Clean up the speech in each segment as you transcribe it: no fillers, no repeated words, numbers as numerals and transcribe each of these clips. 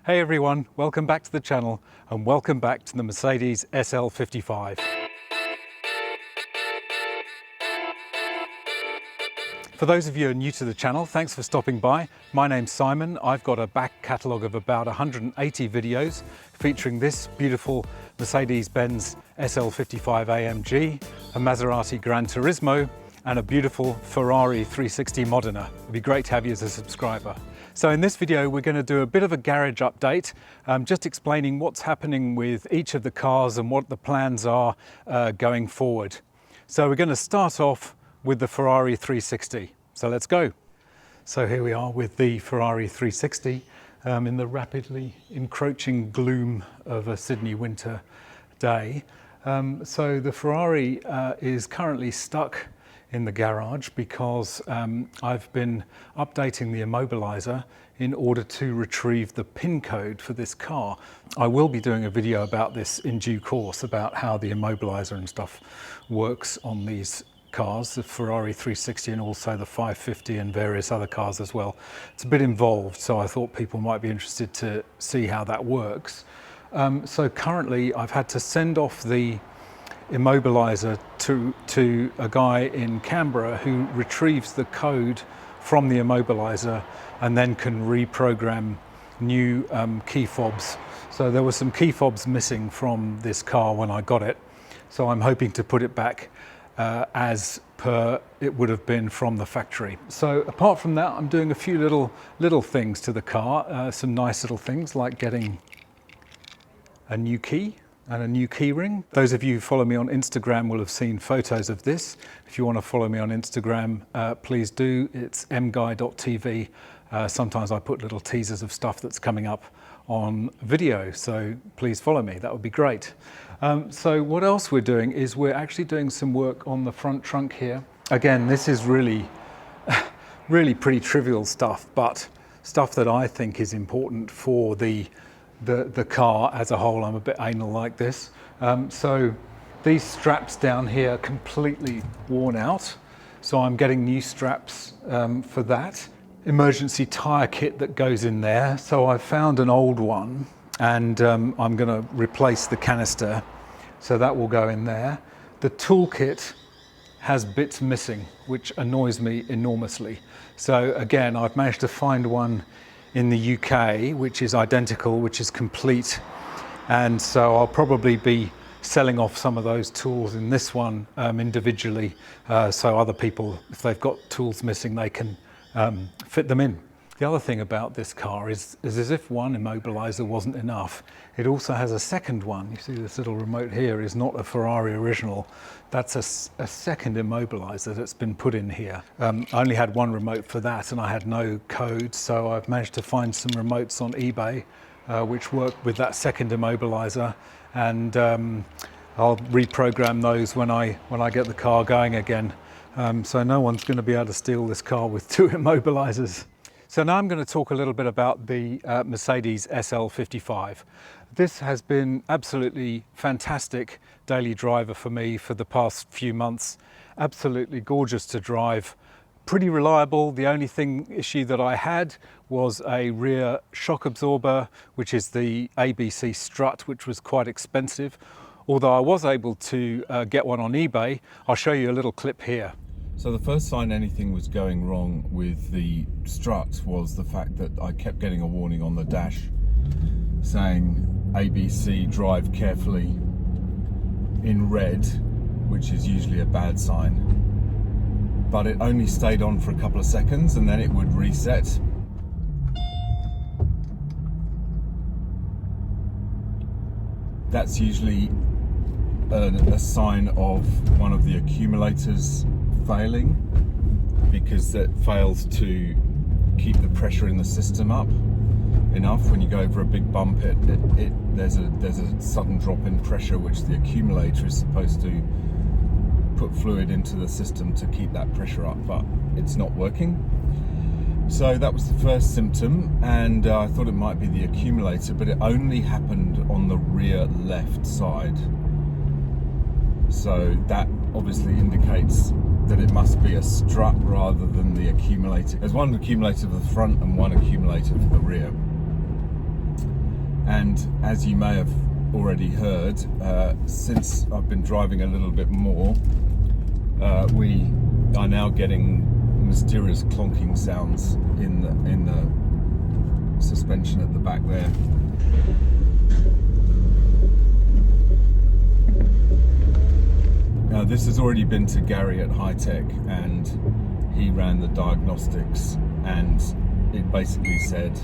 Hey everyone, welcome back to the channel and welcome back to the Mercedes SL55. For those of you who are new to the channel, thanks for stopping by. My name's Simon. I've got a back catalogue of about 180 videos featuring this beautiful Mercedes-Benz SL55 AMG, a Maserati Gran Turismo, and a beautiful Ferrari 360 Modena. It'd be great to have you as a subscriber. So in this video, we're going to do a bit of a garage update, just explaining what's happening with each of the cars and what the plans are going forward. So we're going to start off with the Ferrari 360. So let's go. So here we are with the Ferrari 360 in the rapidly encroaching gloom of a Sydney winter day. So the Ferrari is currently stuck in the garage because I've been updating the immobilizer in order to retrieve the PIN code for this car. I will be doing a video about this in due course, about how the immobilizer and stuff works on these cars, the Ferrari 360 and also the 550 and various other cars as well. It's a bit involved, so I thought people might be interested to see how that works. So currently I've had to send off the immobilizer to a guy in Canberra who retrieves the code from the immobilizer and then can reprogram new key fobs. So there were some key fobs missing from this car when I got it, so I'm hoping to put it back as per it would have been from the factory. So apart from that, I'm doing a few little things to the car, some nice little things like getting a new key and a new key ring. Those of you who follow me on Instagram will have seen photos of this. If you want to follow me on Instagram, please do. It's mguy.tv. Sometimes I put little teasers of stuff that's coming up on video, so please follow me. That would be great. So what else we're doing is we're actually doing some work on the front trunk here. Again, this is really pretty trivial stuff, but stuff that I think is important for the car as a whole. I'm a bit anal like this. So these straps down here are completely worn out, so I'm getting new straps for that. Emergency tire kit that goes in there. So I found an old one and I'm going to replace the canister, so that will go in there. The toolkit has bits missing, which annoys me enormously. So again, I've managed to find one in the UK, which is identical, which is complete. And so I'll probably be selling off some of those tools in this one individually, so other people, if they've got tools missing, they can fit them in. The other thing about this car is as if one immobilizer wasn't enough, it also has a second one. You see this little remote here is not a Ferrari original. That's a second immobilizer that's been put in here. I only had one remote for that and I had no code, so I've managed to find some remotes on eBay which work with that second immobilizer, and I'll reprogram those when I get the car going again. So no one's going to be able to steal this car with two immobilizers. So now I'm going to talk a little bit about the Mercedes SL55. This has been absolutely fantastic daily driver for me for the past few months. Absolutely gorgeous to drive, pretty reliable. The only issue that I had was a rear shock absorber, which is the ABC strut, which was quite expensive. Although I was able to get one on eBay. I'll show you a little clip here. So the first sign anything was going wrong with the strut was the fact that I kept getting a warning on the dash saying ABC drive carefully in red, which is usually a bad sign. But it only stayed on for a couple of seconds and then it would reset. That's usually a sign of one of the accumulators failing, because it fails to keep the pressure in the system up enough. When you go over a big bump, there's a sudden drop in pressure, which the accumulator is supposed to put fluid into the system to keep that pressure up, but it's not working. So that was the first symptom, and I thought it might be the accumulator, but it only happened on the rear left side. So that obviously indicates that it must be a strut rather than the accumulator. There's one accumulator for the front and one accumulator for the rear. And as you may have already heard, since I've been driving a little bit more, we are now getting mysterious clonking sounds in the suspension at the back there. Now this has already been to Gary at High Tech, and he ran the diagnostics, and it basically said,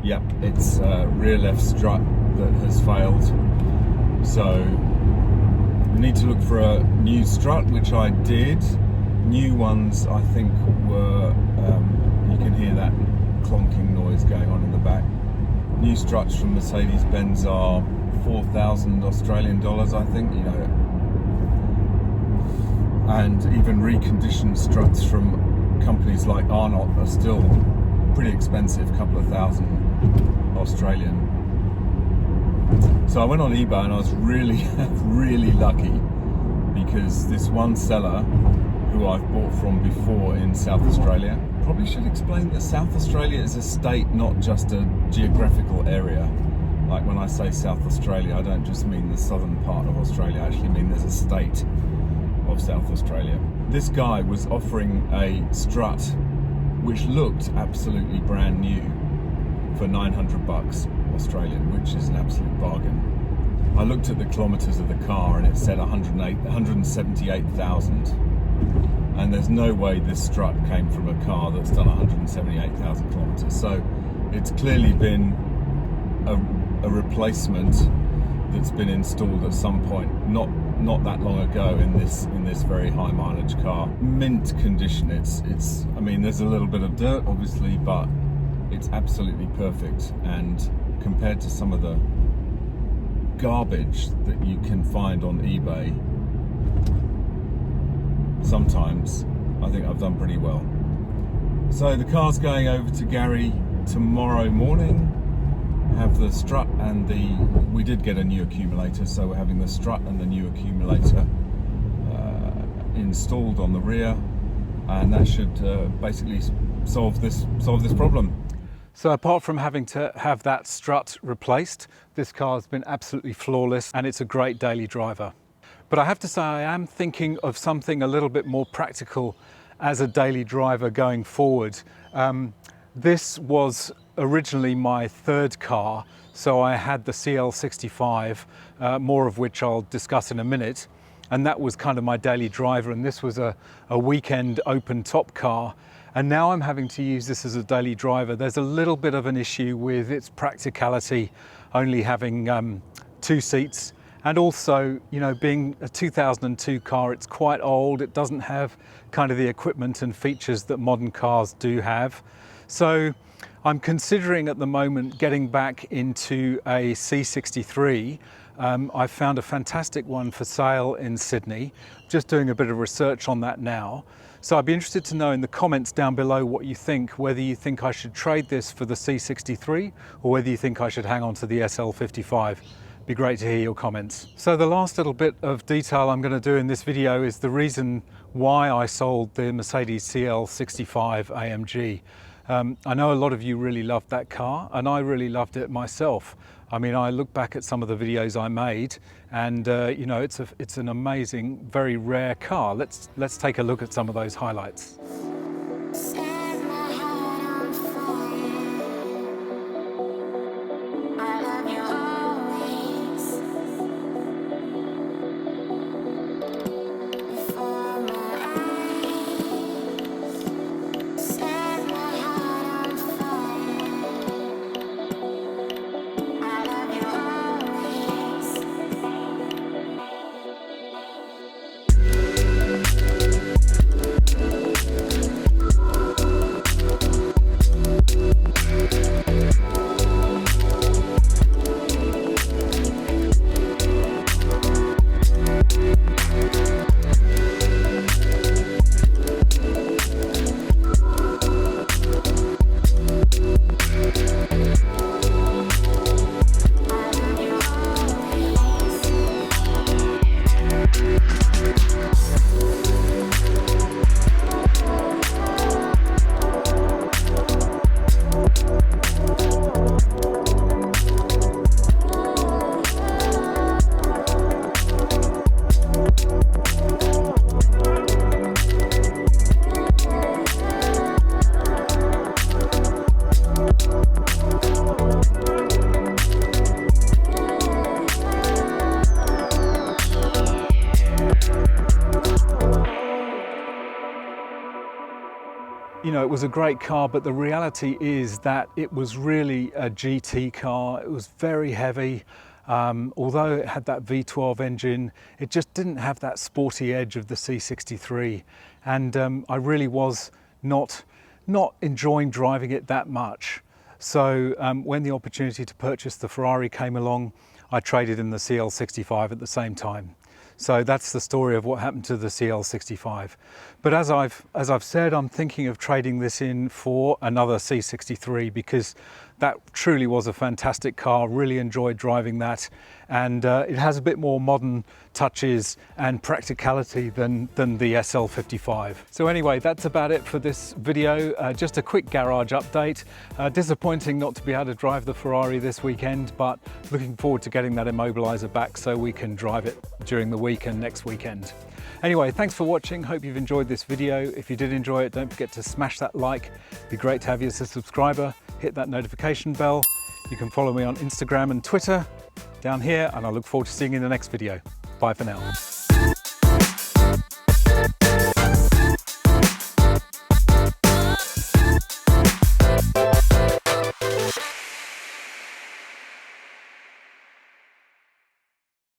yep, it's rear left strut that has failed. So we need to look for a new strut, which I did. New ones, I think, were, you can hear that clonking noise going on in the back. New struts from Mercedes-Benz are 4,000 Australian dollars, I think, you know. And even reconditioned struts from companies like Arnott are still pretty expensive, a couple of thousand Australian. So I went on eBay and I was really, really lucky, because this one seller who I've bought from before in South Australia, probably should explain that South Australia is a state, not just a geographical area. Like when I say South Australia, I don't just mean the southern part of Australia, I actually mean there's a state of South Australia. This guy was offering a strut which looked absolutely brand new for 900 bucks Australian, which is an absolute bargain. I looked at the kilometers of the car and it said 178,000, and there's no way this strut came from a car that's done 178,000 kilometers. So it's clearly been a replacement that's been installed at some point, not that long ago, in this very high mileage car. Mint condition. It's I mean, there's a little bit of dirt obviously, but it's absolutely perfect. And compared to some of the garbage that you can find on eBay, sometimes I think I've done pretty well. So the car's going over to Gary tomorrow morning. Have the strut and we did get a new accumulator, so we're having the strut and the new accumulator installed on the rear, and that should basically solve this problem. So apart from having to have that strut replaced, this car's been absolutely flawless, and it's a great daily driver. But I have to say, I am thinking of something a little bit more practical as a daily driver going forward. This was originally my third car, so I had the CL65, more of which I'll discuss in a minute, and that was kind of my daily driver, and this was a weekend open top car. And now I'm having to use this as a daily driver. There's a little bit of an issue with its practicality, only having 2 seats, and also, you know, being a 2002 car, it's quite old. It doesn't have kind of the equipment and features that modern cars do have. So I'm considering at the moment getting back into a C63. I've found a fantastic one for sale in Sydney. Just doing a bit of research on that now. So I'd be interested to know in the comments down below what you think, whether you think I should trade this for the C63 or whether you think I should hang on to the SL55. Be great to hear your comments. So the last little bit of detail I'm going to do in this video is the reason why I sold the Mercedes CL65 AMG. I know a lot of you really loved that car, and I really loved it myself. I mean, I look back at some of the videos I made, and you know, it's an amazing, very rare car. Let's take a look at some of those highlights. it was a great car, but the reality is that it was really a GT car. It was very heavy. Although it had that V12 engine, it just didn't have that sporty edge of the C63. And I really was not enjoying driving it that much. So when the opportunity to purchase the Ferrari came along, I traded in the CL65 at the same time. So that's the story of what happened to the CL65. But as I've said, I'm thinking of trading this in for another C63 because that truly was a fantastic car. Really enjoyed driving that, and it has a bit more modern touches and practicality than the SL55. So anyway, that's about it for this video. Just a quick garage update. Disappointing not to be able to drive the Ferrari this weekend, but looking forward to getting that immobilizer back so we can drive it during the week and next weekend. Anyway, thanks for watching. Hope you've enjoyed this video. If you did enjoy it, don't forget to smash that like. It'd be great to have you as a subscriber. Hit that notification bell. You can follow me on Instagram and Twitter down here, and I look forward to seeing you in the next video. Bye for now.